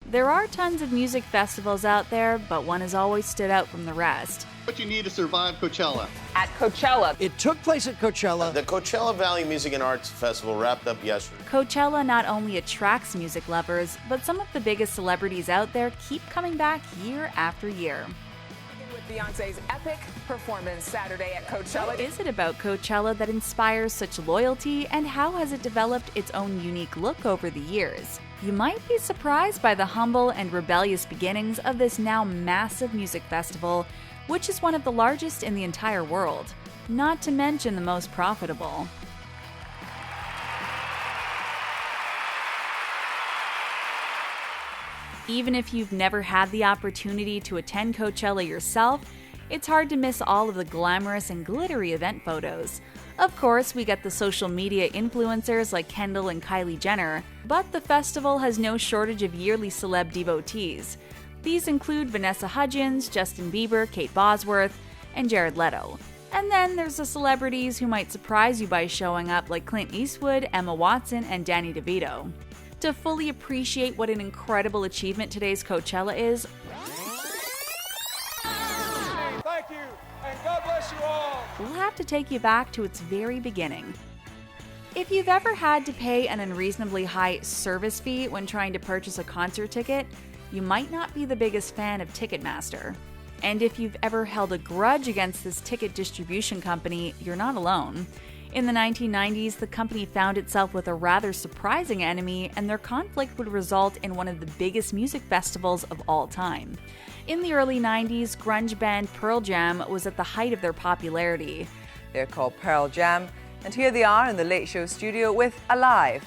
There are tons of music festivals out there, but one has always stood out from the rest. What you need to survive Coachella. At Coachella. It took place at Coachella. The Coachella Valley Music and Arts Festival wrapped up yesterday. Coachella not only attracts music lovers, but some of the biggest celebrities out there keep coming back year after year. With Beyonce's epic performance Saturday at Coachella. What is it about Coachella that inspires such loyalty, and how has it developed its own unique look over the years? You might be surprised by the humble and rebellious beginnings of this now massive music festival, which is one of the largest in the entire world, not to mention the most profitable. Even if you've never had the opportunity to attend Coachella yourself, it's hard to miss all of the glamorous and glittery event photos. Of course, we get the social media influencers like Kendall and Kylie Jenner, but the festival has no shortage of yearly celeb devotees. These include Vanessa Hudgens, Justin Bieber, Kate Bosworth, and Jared Leto. And then there's the celebrities who might surprise you by showing up, like Clint Eastwood, Emma Watson, and Danny DeVito. To fully appreciate what an incredible achievement today's Coachella is, thank you, and God bless you all. We'll have to take you back to its very beginning. If you've ever had to pay an unreasonably high service fee when trying to purchase a concert ticket, you might not be the biggest fan of Ticketmaster. And if you've ever held a grudge against this ticket distribution company, you're not alone. In the 1990s, the company found itself with a rather surprising enemy, and their conflict would result in one of the biggest music festivals of all time. In the early 90s, grunge band Pearl Jam was at the height of their popularity. They're called Pearl Jam, and here they are in the Late Show studio with Alive.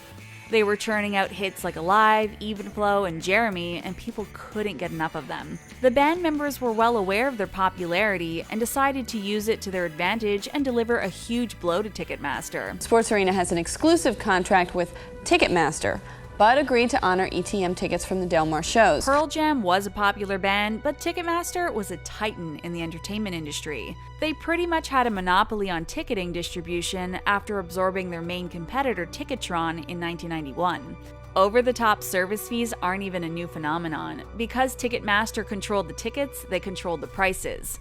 They were churning out hits like Alive, Even Flow, and Jeremy, and people couldn't get enough of them. The band members were well aware of their popularity and decided to use it to their advantage and deliver a huge blow to Ticketmaster. Sports Arena has an exclusive contract with Ticketmaster, but agreed to honor ETM tickets from the Del Mar shows. Pearl Jam was a popular band, but Ticketmaster was a titan in the entertainment industry. They pretty much had a monopoly on ticketing distribution after absorbing their main competitor Ticketron in 1991. Over-the-top service fees aren't even a new phenomenon. Because Ticketmaster controlled the tickets, they controlled the prices.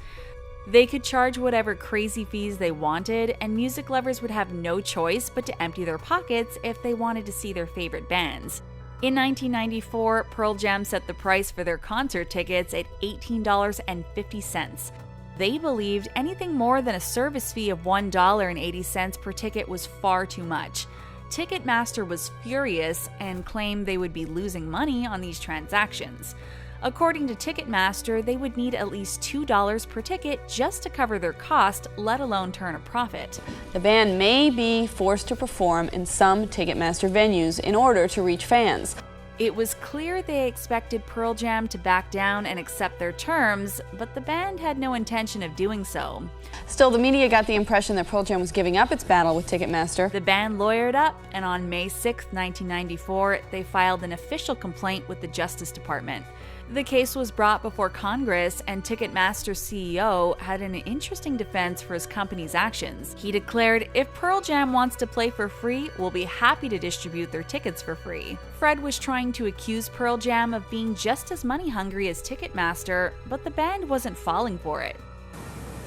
They could charge whatever crazy fees they wanted, and music lovers would have no choice but to empty their pockets if they wanted to see their favorite bands. In 1994, Pearl Jam set the price for their concert tickets at $18.50. They believed anything more than a service fee of $1.80 per ticket was far too much. Ticketmaster was furious and claimed they would be losing money on these transactions. According to Ticketmaster, they would need at least $2 per ticket just to cover their cost, let alone turn a profit. The band may be forced to perform in some Ticketmaster venues in order to reach fans. It was clear they expected Pearl Jam to back down and accept their terms, but the band had no intention of doing so. Still, the media got the impression that Pearl Jam was giving up its battle with Ticketmaster. The band lawyered up, and on May 6, 1994, they filed an official complaint with the Justice Department. The case was brought before Congress, and Ticketmaster's CEO had an interesting defense for his company's actions. He declared, "If Pearl Jam wants to play for free, we'll be happy to distribute their tickets for free." Fred was trying to accuse Pearl Jam of being just as money-hungry as Ticketmaster, but the band wasn't falling for it.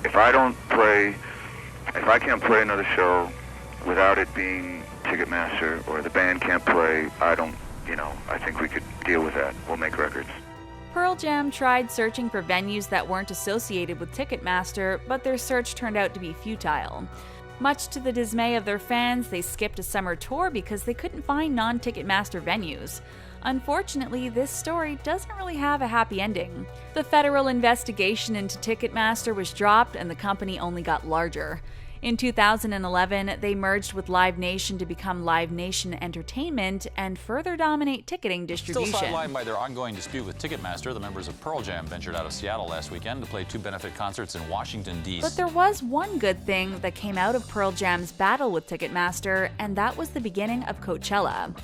If I can't play another show without it being Ticketmaster, or the band can't play, I think we could deal with that. We'll make records. Pearl Jam tried searching for venues that weren't associated with Ticketmaster, but their search turned out to be futile. Much to the dismay of their fans, they skipped a summer tour because they couldn't find non-Ticketmaster venues. Unfortunately, this story doesn't really have a happy ending. The federal investigation into Ticketmaster was dropped, and the company only got larger. In 2011, they merged with Live Nation to become Live Nation Entertainment and further dominate ticketing distribution. Still sidelined by their ongoing dispute with Ticketmaster, the members of Pearl Jam ventured out of Seattle last weekend to play 2 benefit concerts in Washington, D.C. But there was one good thing that came out of Pearl Jam's battle with Ticketmaster, and that was the beginning of Coachella.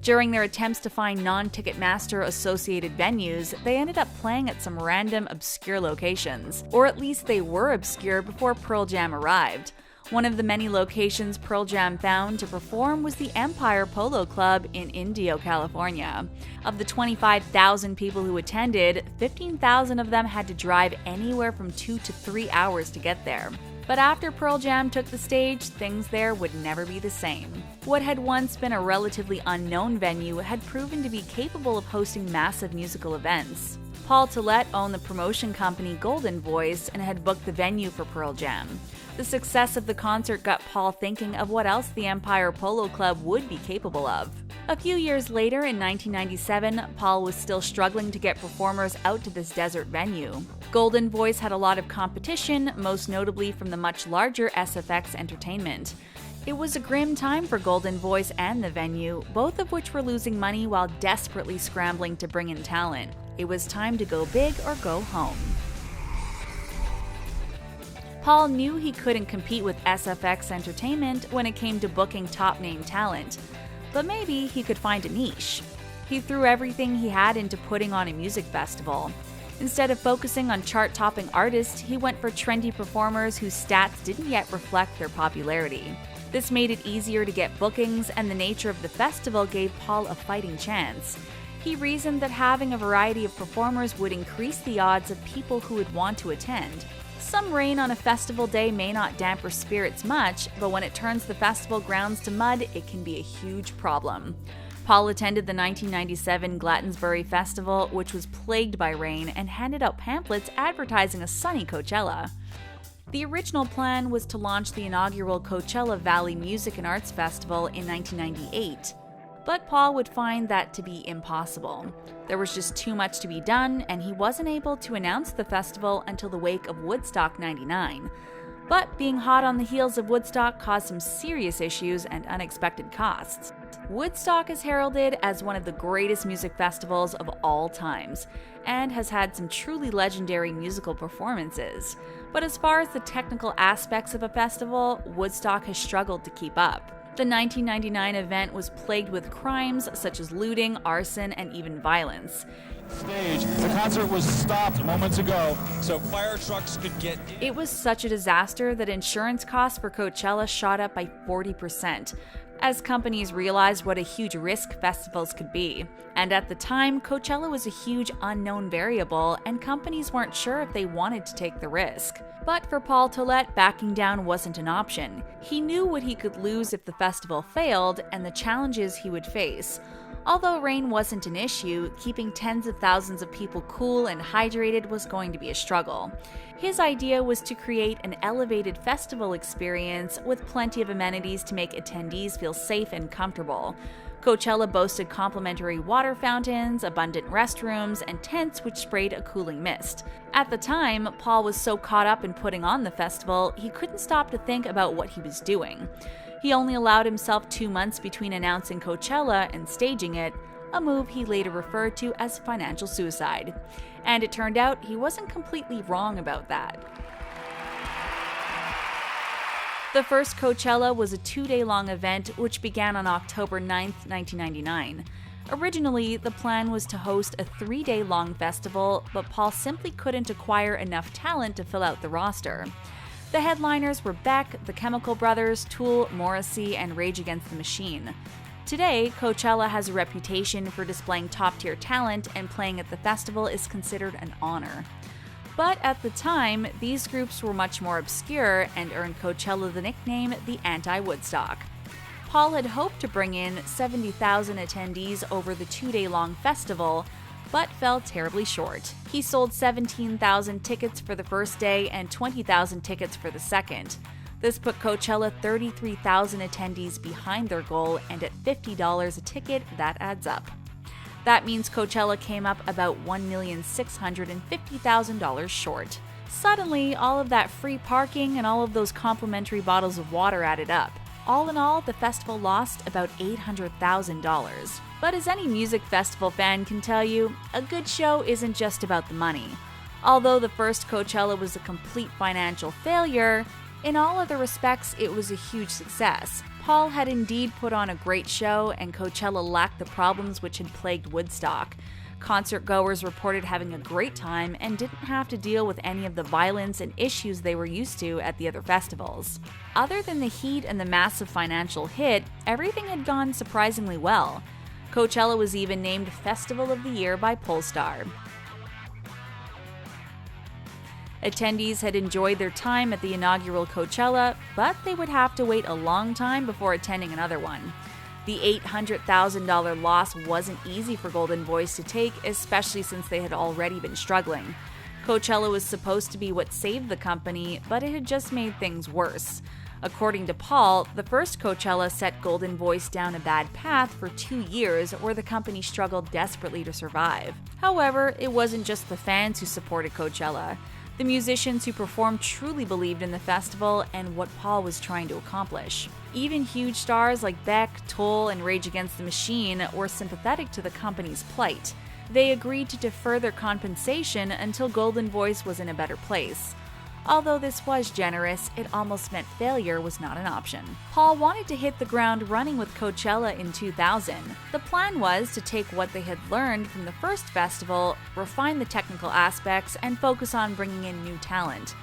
During their attempts to find non-Ticketmaster associated venues, they ended up playing at some random obscure locations. Or at least they were obscure before Pearl Jam arrived. One of the many locations Pearl Jam found to perform was the Empire Polo Club in Indio, California. Of the 25,000 people who attended, 15,000 of them had to drive anywhere from 2 to 3 hours to get there. But after Pearl Jam took the stage, things there would never be the same. What had once been a relatively unknown venue had proven to be capable of hosting massive musical events. Paul Tillett owned the promotion company Golden Voice and had booked the venue for Pearl Jam. The success of the concert got Paul thinking of what else the Empire Polo Club would be capable of. A few years later, in 1997, Paul was still struggling to get performers out to this desert venue. Golden Voice had a lot of competition, most notably from the much larger SFX Entertainment. It was a grim time for Golden Voice and the venue, both of which were losing money while desperately scrambling to bring in talent. It was time to go big or go home. Paul knew he couldn't compete with SFX Entertainment when it came to booking top-name talent, but maybe he could find a niche. He threw everything he had into putting on a music festival. Instead of focusing on chart-topping artists, he went for trendy performers whose stats didn't yet reflect their popularity. This made it easier to get bookings, and the nature of the festival gave Paul a fighting chance. He reasoned that having a variety of performers would increase the odds of people who would want to attend. Some rain on a festival day may not damper spirits much, but when it turns the festival grounds to mud, it can be a huge problem. Paul attended the 1997 Glastonbury Festival, which was plagued by rain, and handed out pamphlets advertising a sunny Coachella. The original plan was to launch the inaugural Coachella Valley Music and Arts Festival in 1998. But Paul would find that to be impossible. There was just too much to be done, and he wasn't able to announce the festival until the wake of Woodstock '99. But being hot on the heels of Woodstock caused some serious issues and unexpected costs. Woodstock is heralded as one of the greatest music festivals of all times, and has had some truly legendary musical performances. But as far as the technical aspects of a festival, Woodstock has struggled to keep up. The 1999 event was plagued with crimes such as looting, arson, and even violence. Stage. The concert was stopped moments ago, so fire trucks could get in. It was such a disaster that insurance costs for Coachella shot up by 40%, as companies realized what a huge risk festivals could be. And at the time, Coachella was a huge unknown variable, and companies weren't sure if they wanted to take the risk. But for Paul Tillett, backing down wasn't an option. He knew what he could lose if the festival failed and the challenges he would face. Although rain wasn't an issue, keeping tens of thousands of people cool and hydrated was going to be a struggle. His idea was to create an elevated festival experience with plenty of amenities to make attendees feel safe and comfortable. Coachella boasted complimentary water fountains, abundant restrooms, and tents which sprayed a cooling mist. At the time, Paul was so caught up in putting on the festival, he couldn't stop to think about what he was doing. He only allowed himself 2 months between announcing Coachella and staging it, a move he later referred to as financial suicide. And it turned out he wasn't completely wrong about that. The first Coachella was a 2-day-long event which began on October 9, 1999. Originally, the plan was to host a 3-day-long festival, but Paul simply couldn't acquire enough talent to fill out the roster. The headliners were Beck, the Chemical Brothers, Tool, Morrissey, and Rage Against the Machine. Today, Coachella has a reputation for displaying top-tier talent, and playing at the festival is considered an honor. But at the time, these groups were much more obscure and earned Coachella the nickname the Anti-Woodstock. Paul had hoped to bring in 70,000 attendees over the 2-day-long festival, but fell terribly short. He sold 17,000 tickets for the first day and 20,000 tickets for the second. This put Coachella 33,000 attendees behind their goal, and at $50 a ticket, that adds up. That means Coachella came up about $1,650,000 short. Suddenly, all of that free parking and all of those complimentary bottles of water added up. All in all, the festival lost about $800,000. But as any music festival fan can tell you, a good show isn't just about the money. Although the first Coachella was a complete financial failure, in all other respects, it was a huge success. Paul had indeed put on a great show, and Coachella lacked the problems which had plagued Woodstock. Concert goers reported having a great time and didn't have to deal with any of the violence and issues they were used to at the other festivals. Other than the heat and the massive financial hit, everything had gone surprisingly well. Coachella was even named Festival of the Year by Pollstar. Attendees had enjoyed their time at the inaugural Coachella, but they would have to wait a long time before attending another one. The $800,000 loss wasn't easy for Golden Voice to take, especially since they had already been struggling. Coachella was supposed to be what saved the company, but it had just made things worse. According to Paul, the first Coachella set Golden Voice down a bad path for 2 years where the company struggled desperately to survive. However, it wasn't just the fans who supported Coachella. The musicians who performed truly believed in the festival and what Paul was trying to accomplish. Even huge stars like Beck, Toll, and Rage Against the Machine were sympathetic to the company's plight. They agreed to defer their compensation until Golden Voice was in a better place. Although this was generous, it almost meant failure was not an option. Paul wanted to hit the ground running with Coachella in 2000. The plan was to take what they had learned from the first festival, refine the technical aspects, and focus on bringing in new talent.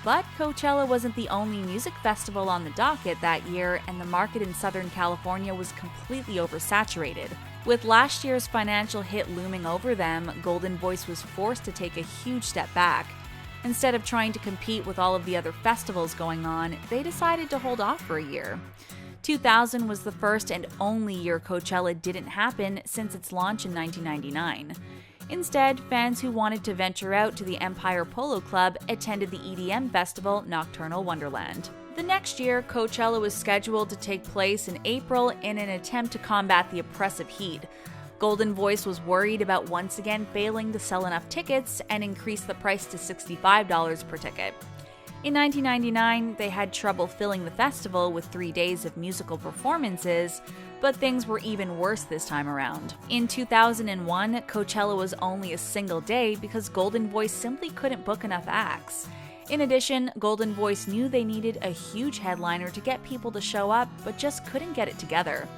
But Coachella wasn't the only music festival on the docket that year, and the market in Southern California was completely oversaturated. With last year's financial hit looming over them, Golden Voice was forced to take a huge step back. Instead of trying to compete with all of the other festivals going on, they decided to hold off for a year. 2000 was the first and only year Coachella didn't happen since its launch in 1999. Instead, fans who wanted to venture out to the Empire Polo Club attended the EDM festival Nocturnal Wonderland. The next year, Coachella was scheduled to take place in April in an attempt to combat the oppressive heat. Golden Voice was worried about once again failing to sell enough tickets and increased the price to $65 per ticket. In 1999, they had trouble filling the festival with 3 days of musical performances, but things were even worse this time around. In 2001, Coachella was only a single day because Golden Voice simply couldn't book enough acts. In addition, Golden Voice knew they needed a huge headliner to get people to show up, but just couldn't get it together.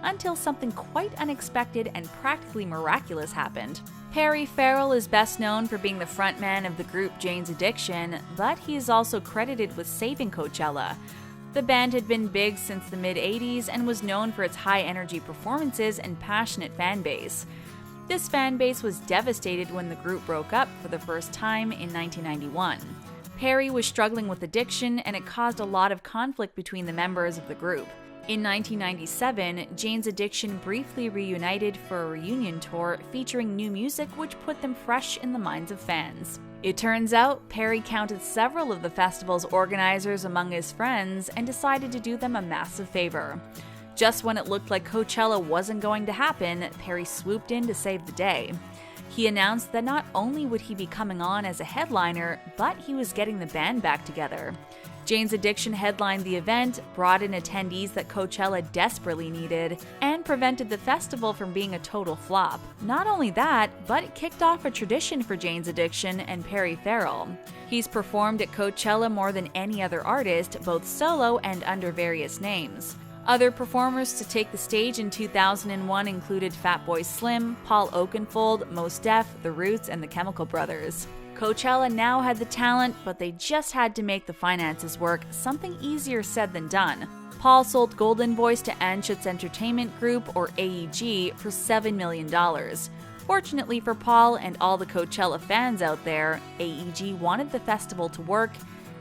Until something quite unexpected and practically miraculous happened. Perry Farrell is best known for being the frontman of the group Jane's Addiction, but he is also credited with saving Coachella. The band had been big since the mid-'80s and was known for its high-energy performances and passionate fan base. This fan base was devastated when the group broke up for the first time in 1991. Perry was struggling with addiction, and it caused a lot of conflict between the members of the group. In 1997, Jane's Addiction briefly reunited for a reunion tour featuring new music which put them fresh in the minds of fans. It turns out, Perry counted several of the festival's organizers among his friends and decided to do them a massive favor. Just when it looked like Coachella wasn't going to happen, Perry swooped in to save the day. He announced that not only would he be coming on as a headliner, but he was getting the band back together. Jane's Addiction headlined the event, brought in attendees that Coachella desperately needed, and prevented the festival from being a total flop. Not only that, but it kicked off a tradition for Jane's Addiction and Perry Farrell. He's performed at Coachella more than any other artist, both solo and under various names. Other performers to take the stage in 2001 included Fatboy Slim, Paul Oakenfold, Mos Def, The Roots, and the Chemical Brothers. Coachella now had the talent, but they just had to make the finances work, something easier said than done. Paul sold Golden Voice to Anschutz Entertainment Group, or AEG, for $7 million. Fortunately for Paul and all the Coachella fans out there, AEG wanted the festival to work,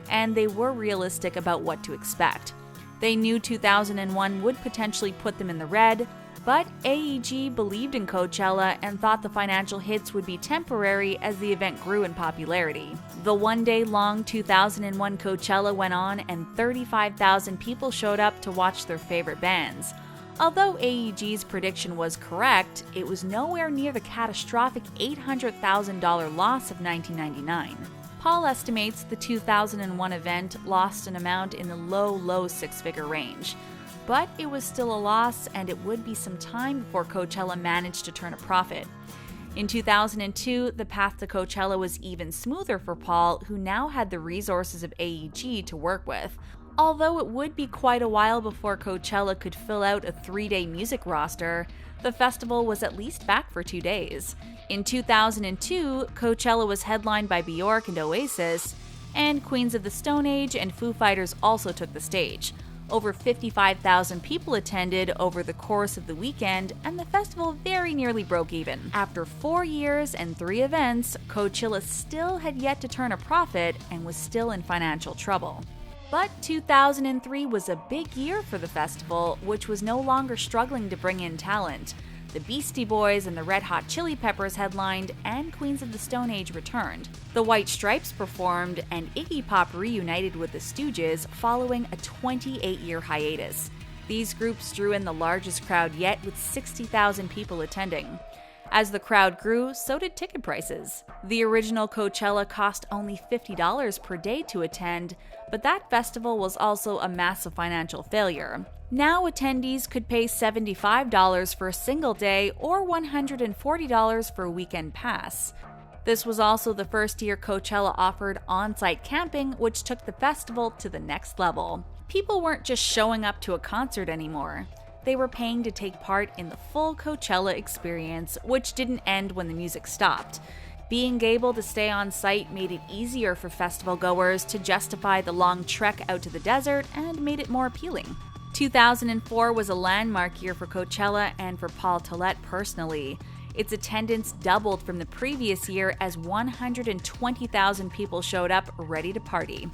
and they were realistic about what to expect. They knew 2001 would potentially put them in the red, but AEG believed in Coachella and thought the financial hits would be temporary as the event grew in popularity. The one-day-long 2001 Coachella went on and 35,000 people showed up to watch their favorite bands. Although AEG's prediction was correct, it was nowhere near the catastrophic $800,000 loss of 1999. Paul estimates the 2001 event lost an amount in the low six-figure range. But it was still a loss, and it would be some time before Coachella managed to turn a profit. In 2002, the path to Coachella was even smoother for Paul, who now had the resources of AEG to work with. Although it would be quite a while before Coachella could fill out a 3-day music roster, the festival was at least back for 2 days. In 2002, Coachella was headlined by Bjork and Oasis, and Queens of the Stone Age and Foo Fighters also took the stage. Over 55,000 people attended over the course of the weekend, and the festival very nearly broke even. After 4 years and 3 events, Coachella still had yet to turn a profit and was still in financial trouble. But 2003 was a big year for the festival, which was no longer struggling to bring in talent. The Beastie Boys and the Red Hot Chili Peppers headlined, and Queens of the Stone Age returned. The White Stripes performed, and Iggy Pop reunited with the Stooges following a 28-year hiatus. These groups drew in the largest crowd yet, with 60,000 people attending. As the crowd grew, so did ticket prices. The original Coachella cost only $50 per day to attend, but that festival was also a massive financial failure. Now attendees could pay $75 for a single day or $140 for a weekend pass. This was also the first year Coachella offered on-site camping, which took the festival to the next level. People weren't just showing up to a concert anymore. They were paying to take part in the full Coachella experience, which didn't end when the music stopped. Being able to stay on site made it easier for festival goers to justify the long trek out to the desert and made it more appealing. 2004 was a landmark year for Coachella and for Paul Tollett personally. Its attendance doubled from the previous year as 120,000 people showed up ready to party.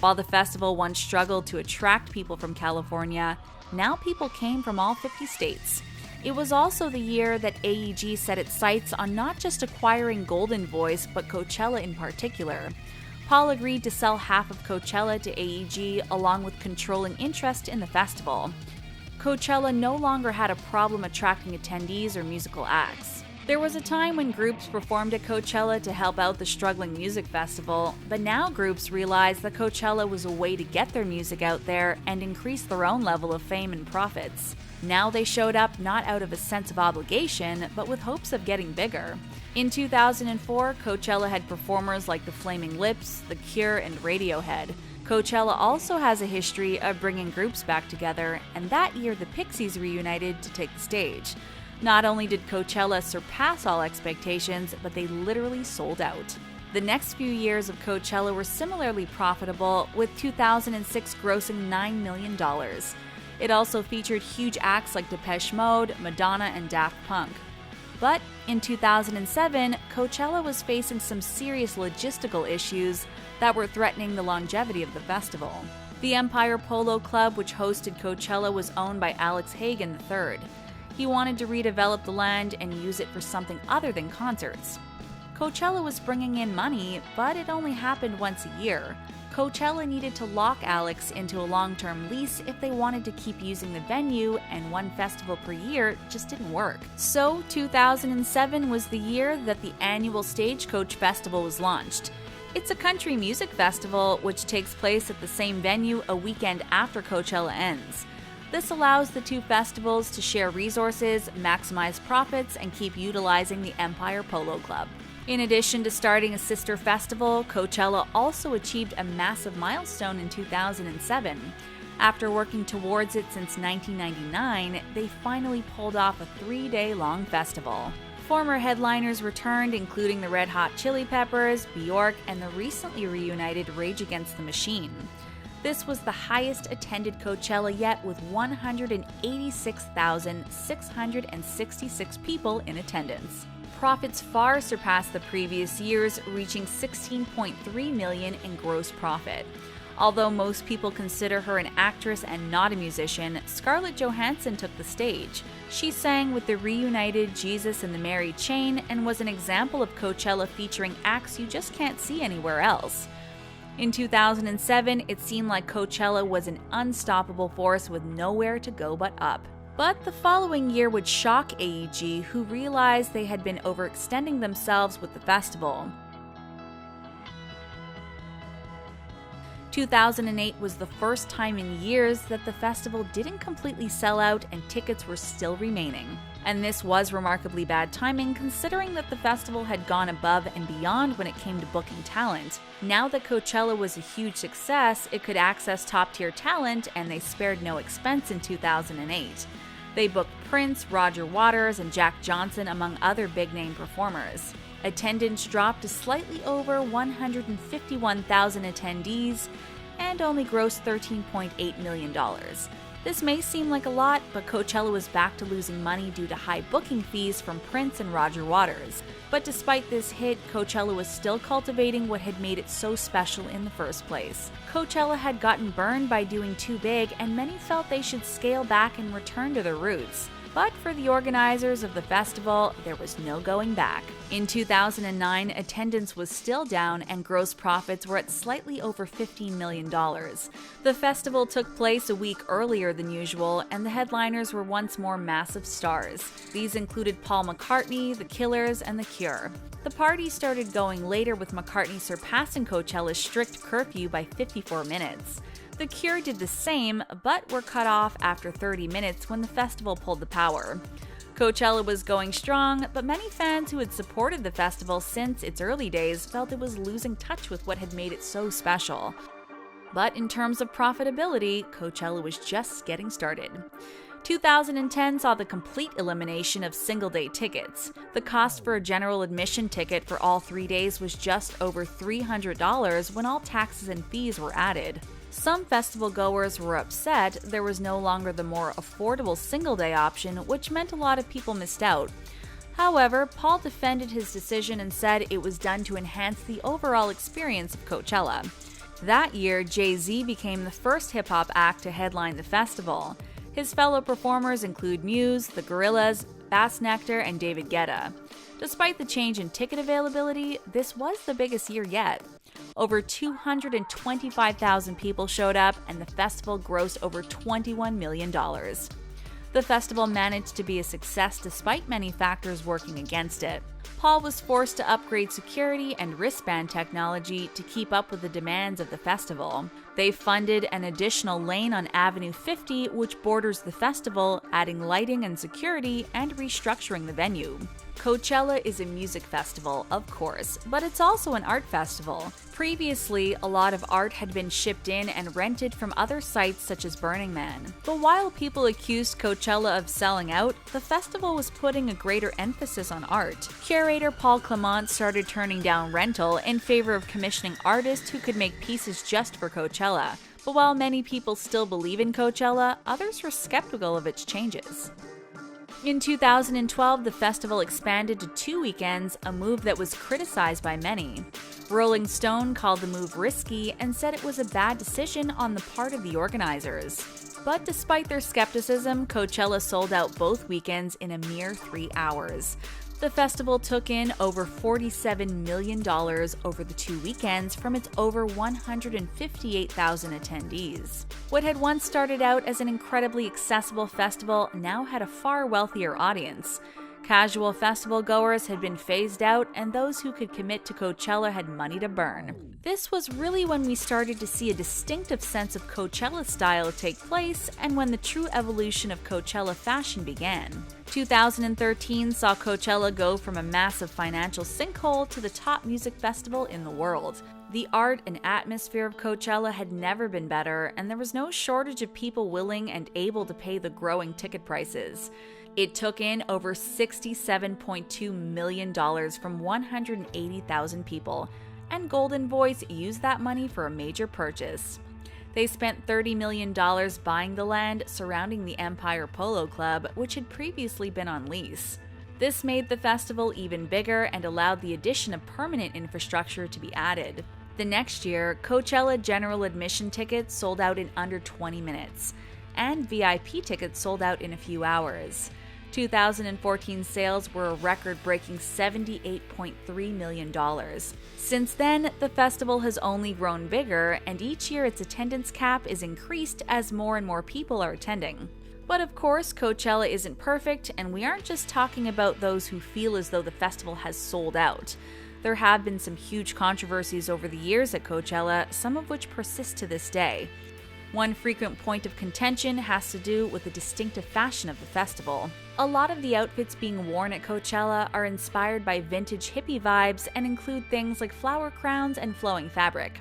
While the festival once struggled to attract people from California, now people came from all 50 states. It was also the year that AEG set its sights on not just acquiring Golden Voice, but Coachella in particular. Paul agreed to sell half of Coachella to AEG, along with controlling interest in the festival. Coachella no longer had a problem attracting attendees or musical acts. There was a time when groups performed at Coachella to help out the struggling music festival, but now groups realized that Coachella was a way to get their music out there and increase their own level of fame and profits. Now they showed up not out of a sense of obligation, but with hopes of getting bigger. In 2004, Coachella had performers like the Flaming Lips, The Cure, and Radiohead. Coachella also has a history of bringing groups back together, and that year the Pixies reunited to take the stage. Not only did Coachella surpass all expectations, but they literally sold out. The next few years of Coachella were similarly profitable, with 2006 grossing $9 million. It also featured huge acts like Depeche Mode, Madonna, and Daft Punk. But in 2007, Coachella was facing some serious logistical issues that were threatening the longevity of the festival. The Empire Polo Club, which hosted Coachella, was owned by Alex Hagan III. He wanted to redevelop the land and use it for something other than concerts. Coachella was bringing in money, but it only happened once a year. Coachella needed to lock Alex into a long-term lease if they wanted to keep using the venue, and one festival per year just didn't work. So 2007 was the year that the annual Stagecoach Festival was launched. It's a country music festival which takes place at the same venue a weekend after Coachella ends. This allows the two festivals to share resources, maximize profits, and keep utilizing the Empire Polo Club. In addition to starting a sister festival, Coachella also achieved a massive milestone in 2007. After working towards it since 1999, they finally pulled off a 3-day-long festival. Former headliners returned, including the Red Hot Chili Peppers, Bjork, and the recently reunited Rage Against the Machine. This was the highest attended Coachella yet, with 186,666 people in attendance. Profits far surpassed the previous years, reaching $16.3 million in gross profit. Although most people consider her an actress and not a musician, Scarlett Johansson took the stage. She sang with the reunited Jesus and the Mary Chain and was an example of Coachella featuring acts you just can't see anywhere else. In 2007, it seemed like Coachella was an unstoppable force with nowhere to go but up. But the following year would shock AEG, who realized they had been overextending themselves with the festival. 2008 was the first time in years that the festival didn't completely sell out and tickets were still remaining. And this was remarkably bad timing considering that the festival had gone above and beyond when it came to booking talent. Now that Coachella was a huge success, it could access top-tier talent, and they spared no expense in 2008. They booked Prince, Roger Waters, and Jack Johnson, among other big-name performers. Attendance dropped to slightly over 151,000 attendees and only grossed $13.8 million. This may seem like a lot, but Coachella was back to losing money due to high booking fees from Prince and Roger Waters. But despite this hit, Coachella was still cultivating what had made it so special in the first place. Coachella had gotten burned by doing too big, and many felt they should scale back and return to their roots. But for the organizers of the festival, there was no going back. In 2009, attendance was still down and gross profits were at slightly over $15 million. The festival took place a week earlier than usual, and the headliners were once more massive stars. These included Paul McCartney, The Killers, and The Cure. The party started going later, with McCartney surpassing Coachella's strict curfew by 54 minutes. The Cure did the same, but were cut off after 30 minutes when the festival pulled the power. Coachella was going strong, but many fans who had supported the festival since its early days felt it was losing touch with what had made it so special. But in terms of profitability, Coachella was just getting started. 2010 saw the complete elimination of single-day tickets. The cost for a general admission ticket for all 3 days was just over $300 when all taxes and fees were added. Some festival goers were upset there was no longer the more affordable single-day option, which meant a lot of people missed out. However, Paul defended his decision and said it was done to enhance the overall experience of Coachella. That year, Jay-Z became the first hip-hop act to headline the festival. His fellow performers include Muse, The Gorillaz, Bass Nectar, and David Guetta. Despite the change in ticket availability, this was the biggest year yet. Over 225,000 people showed up, and the festival grossed over $21 million. The festival managed to be a success despite many factors working against it. Paul was forced to upgrade security and wristband technology to keep up with the demands of the festival. They funded an additional lane on Avenue 50, which borders the festival, adding lighting and security and restructuring the venue. Coachella is a music festival, of course, but it's also an art festival. Previously, a lot of art had been shipped in and rented from other sites such as Burning Man. But while people accused Coachella of selling out, the festival was putting a greater emphasis on art. Curator Paul Clement started turning down rental in favor of commissioning artists who could make pieces just for Coachella. But while many people still believe in Coachella, others were skeptical of its changes. In 2012, the festival expanded to 2 weekends, a move that was criticized by many. Rolling Stone called the move risky and said it was a bad decision on the part of the organizers. But despite their skepticism, Coachella sold out both weekends in a mere 3 hours. The festival took in over $47 million over the 2 weekends from its over 158,000 attendees. What had once started out as an incredibly accessible festival now had a far wealthier audience. Casual festival goers had been phased out, and those who could commit to Coachella had money to burn. This was really when we started to see a distinctive sense of Coachella style take place, and when the true evolution of Coachella fashion began. 2013 saw Coachella go from a massive financial sinkhole to the top music festival in the world. The art and atmosphere of Coachella had never been better, and there was no shortage of people willing and able to pay the growing ticket prices. It took in over $67.2 million from 180,000 people, and Golden Voice used that money for a major purchase. They spent $30 million buying the land surrounding the Empire Polo Club, which had previously been on lease. This made the festival even bigger and allowed the addition of permanent infrastructure to be added. The next year, Coachella general admission tickets sold out in under 20 minutes, and VIP tickets sold out in a few hours. 2014 sales were a record-breaking $78.3 million. Since then, the festival has only grown bigger, and each year its attendance cap is increased as more and more people are attending. But of course, Coachella isn't perfect, and we aren't just talking about those who feel as though the festival has sold out. There have been some huge controversies over the years at Coachella, some of which persist to this day. One frequent point of contention has to do with the distinctive fashion of the festival. A lot of the outfits being worn at Coachella are inspired by vintage hippie vibes and include things like flower crowns and flowing fabric.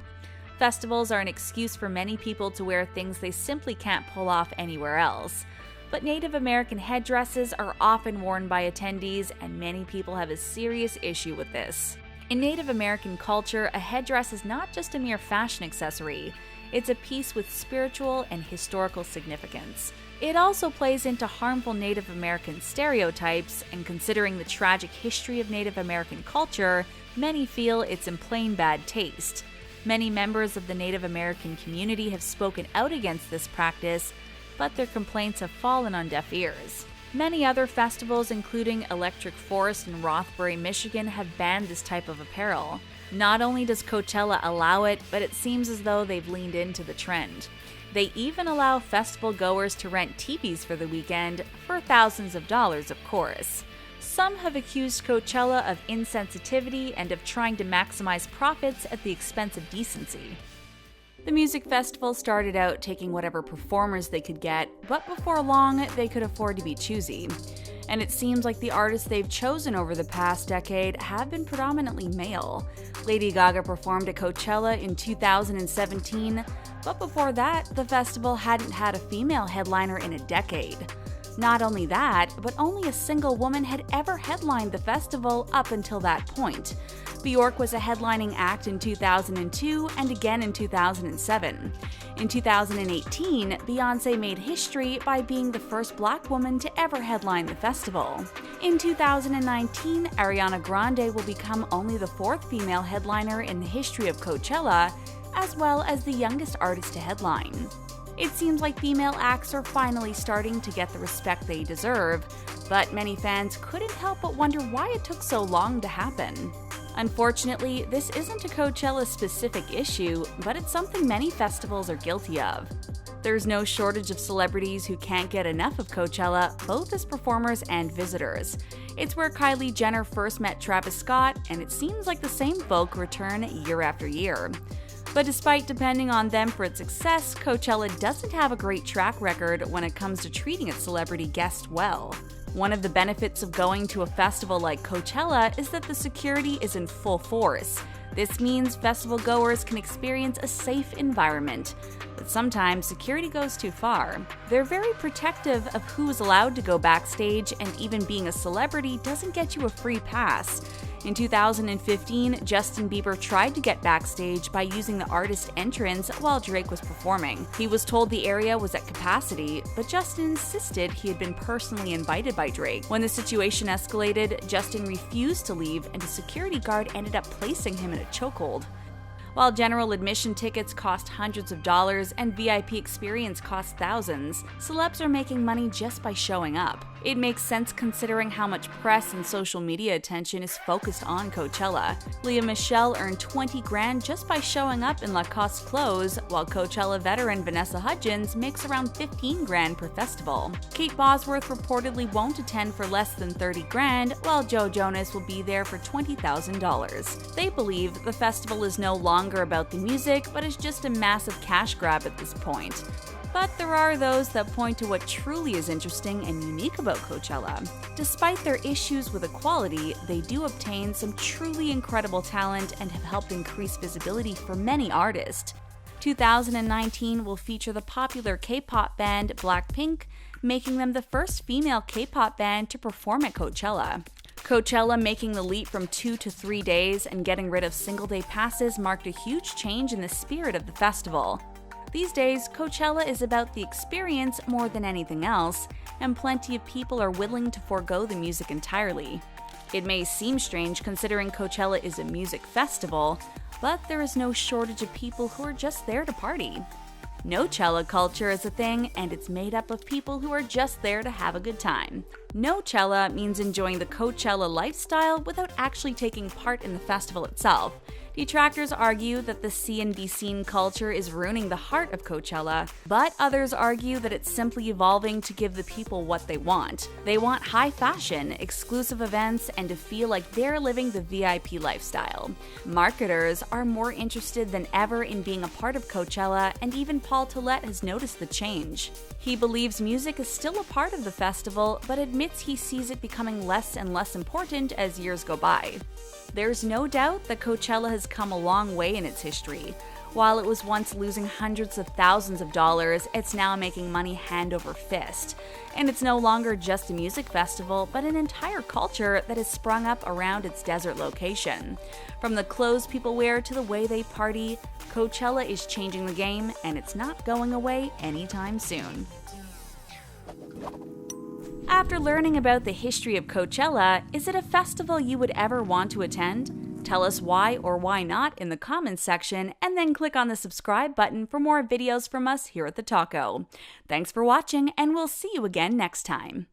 Festivals are an excuse for many people to wear things they simply can't pull off anywhere else. But Native American headdresses are often worn by attendees, and many people have a serious issue with this. In Native American culture, a headdress is not just a mere fashion accessory. It's a piece with spiritual and historical significance. It also plays into harmful Native American stereotypes, and considering the tragic history of Native American culture, many feel it's in plain bad taste. Many members of the Native American community have spoken out against this practice, but their complaints have fallen on deaf ears. Many other festivals, including Electric Forest in Rothbury, Michigan, have banned this type of apparel. Not only does Coachella allow it, but it seems as though they've leaned into the trend. They even allow festival goers to rent teepees for the weekend, for thousands of dollars, of course. Some have accused Coachella of insensitivity and of trying to maximize profits at the expense of decency. The music festival started out taking whatever performers they could get, but before long, they could afford to be choosy. And it seems like the artists they've chosen over the past decade have been predominantly male. Lady Gaga performed at Coachella in 2017, but before that, the festival hadn't had a female headliner in a decade. Not only that, but only a single woman had ever headlined the festival up until that point. Bjork was a headlining act in 2002 and again in 2007. In 2018, Beyonce made history by being the first Black woman to ever headline the festival. In 2019, Ariana Grande will become only the fourth female headliner in the history of Coachella, as well as the youngest artist to headline. It seems like female acts are finally starting to get the respect they deserve, but many fans couldn't help but wonder why it took so long to happen. Unfortunately, this isn't a Coachella-specific issue, but it's something many festivals are guilty of. There's no shortage of celebrities who can't get enough of Coachella, both as performers and visitors. It's where Kylie Jenner first met Travis Scott, and it seems like the same folk return year after year. But despite depending on them for its success, Coachella doesn't have a great track record when it comes to treating its celebrity guests well. One of the benefits of going to a festival like Coachella is that the security is in full force. This means festival goers can experience a safe environment. But sometimes security goes too far. They're very protective of who is allowed to go backstage, and even being a celebrity doesn't get you a free pass. In 2015, Justin Bieber tried to get backstage by using the artist entrance while Drake was performing. He was told the area was at capacity, but Justin insisted he had been personally invited by Drake. When the situation escalated, Justin refused to leave, and a security guard ended up placing him in a chokehold. While general admission tickets cost hundreds of dollars and VIP experience costs thousands, celebs are making money just by showing up. It makes sense considering how much press and social media attention is focused on Coachella. Lea Michele earned $20,000 just by showing up in Lacoste clothes, while Coachella veteran Vanessa Hudgens makes around $15,000 per festival. Kate Bosworth reportedly won't attend for less than $30,000, while Joe Jonas will be there for $20,000. They believe the festival is no longer about the music, but is just a massive cash grab at this point. But there are those that point to what truly is interesting and unique about Coachella. Despite their issues with equality, they do obtain some truly incredible talent and have helped increase visibility for many artists. 2019 will feature the popular K-pop band Blackpink, making them the first female K-pop band to perform at Coachella. Coachella making the leap from 2 to 3 days and getting rid of single-day passes marked a huge change in the spirit of the festival. These days, Coachella is about the experience more than anything else, and plenty of people are willing to forego the music entirely. It may seem strange considering Coachella is a music festival, but there is no shortage of people who are just there to party. Nochella culture is a thing, and it's made up of people who are just there to have a good time. Nochella means enjoying the Coachella lifestyle without actually taking part in the festival itself. Detractors argue that the see and be seen culture is ruining the heart of Coachella, but others argue that it's simply evolving to give the people what they want. They want high fashion, exclusive events, and to feel like they're living the VIP lifestyle. Marketers are more interested than ever in being a part of Coachella, and even Paul Tollett has noticed the change. He believes music is still a part of the festival, but admits he sees it becoming less and less important as years go by. There's no doubt that Coachella has come a long way in its history. While it was once losing hundreds of thousands of dollars, it's now making money hand over fist. And it's no longer just a music festival, but an entire culture that has sprung up around its desert location. From the clothes people wear to the way they party, Coachella is changing the game, and it's not going away anytime soon. After learning about the history of Coachella, is it a festival you would ever want to attend? Tell us why or why not in the comments section, and then click on the subscribe button for more videos from us here at The Taco. Thanks for watching, and we'll see you again next time.